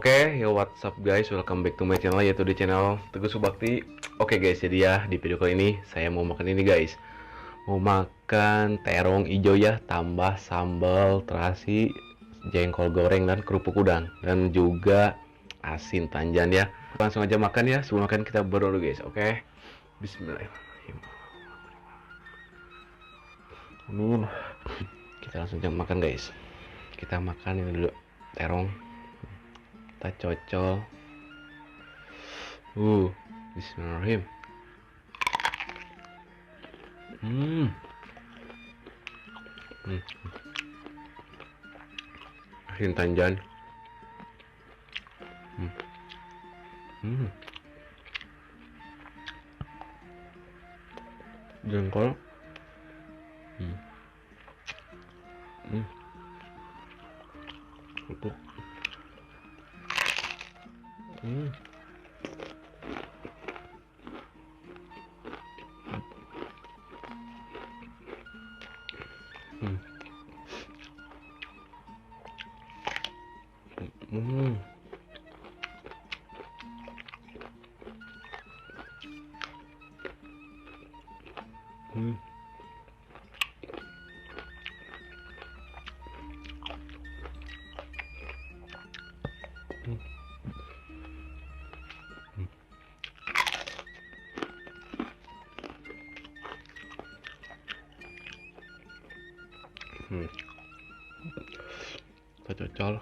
Oke, yo what's up guys, welcome back to my channel, yaitu di channel Teguh Subakti. Oke guys, jadi ya di video kali ini saya mau makan ini guys. Mau makan terong hijau ya, tambah sambal terasi, jengkol goreng dan kerupuk udang, dan juga asin tanjan ya. Langsung aja makan ya, sebelum makan kita berdoa dulu guys. Oke, bismillahirrahmanirrahim. Amin. Kita langsung aja makan guys. Kita makan ini dulu terong, kita cocol. Bismillahirrahmanirrahim. Hmm. Asin tanjan. Jengkol. Kerupuk. Kita cocol.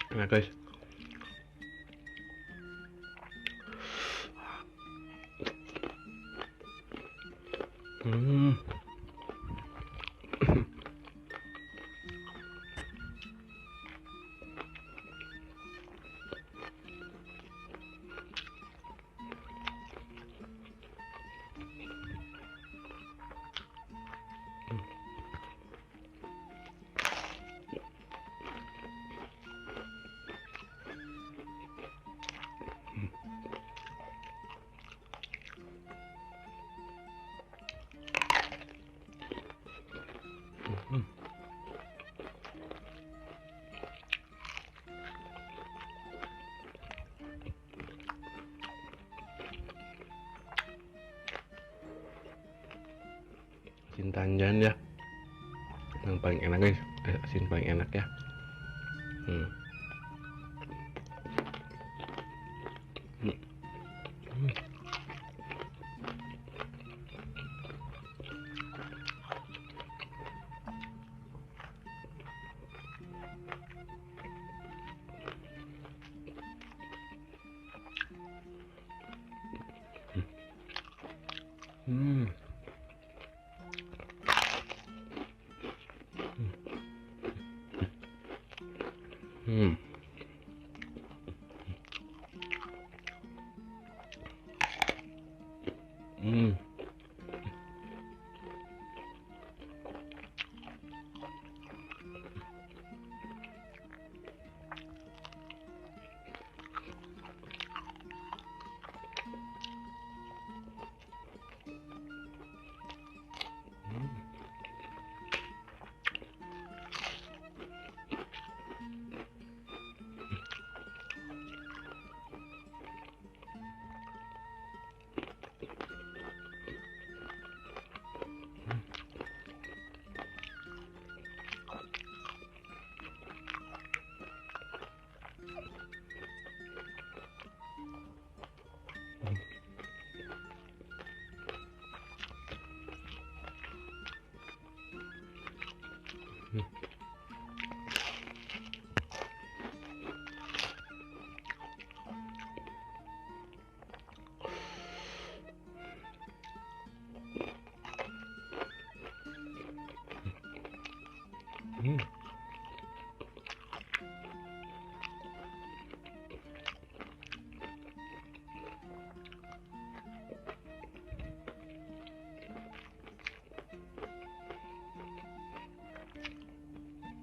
Nah guys, asin tanjan ya, yang paling enak guys. Asin paling enak ya.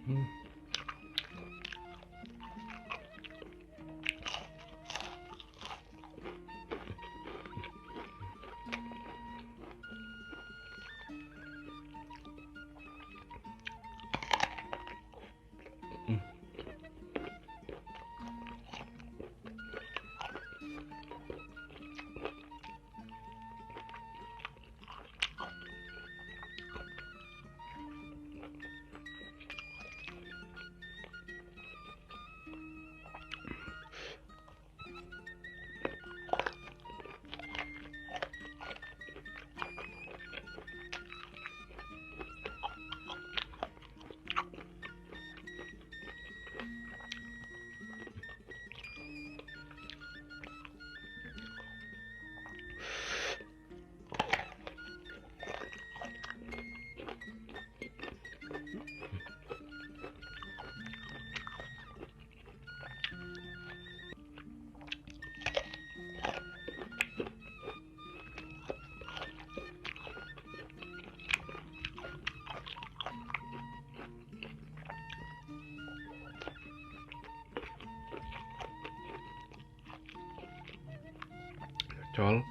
Hmm. Col,